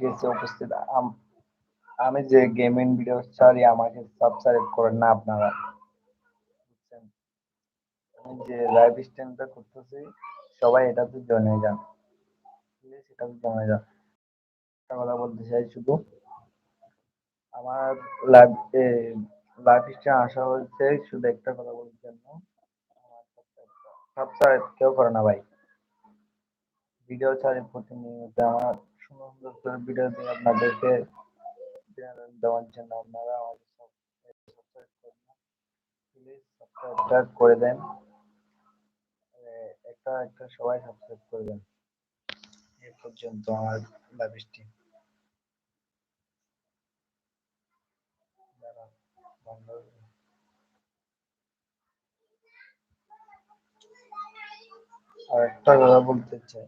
এসে উপস্থিত আমি যে গেমিং ভিডিও ছাড়ি আমাকে সাবস্ক্রাইব করেন না আপনারা, বুঝছেন? আমি যে লাইভ স্ট্রিমটা করতেছি সবাই এটাতে জয়েন হয়ে যান, প্লিজ এটাতে জয়েন হয়ে যান। একটা কথা বলতে চাই শুধু, আমার লাইভ লাইভ স্ট্রিম আসা হচ্ছে শুধু একটা কথা বলার জন্য। আমার সাবস্ক্রাইব কেউ করে না ভাই। ভিডিও ছাড়ি প্রতিনিয়ত, আমার সুন্দর সুন্দর করে ভিডিও দিয়ে আপনাদেরকে বিনোদন দেওয়ার জন্য আপনারা আমাকে সাবস্ক্রাইব করেন না, প্লিজ সাবস্ক্রাইবটা করে দেন। একটা একটা সবাই সাবস্ক্রাইব করবেন। এই পর্যন্ত আমার লাইভ স্ট্রিম দ্বারা বন্ধ হয়ে গেল। আর একটা কথা বলতে চাই,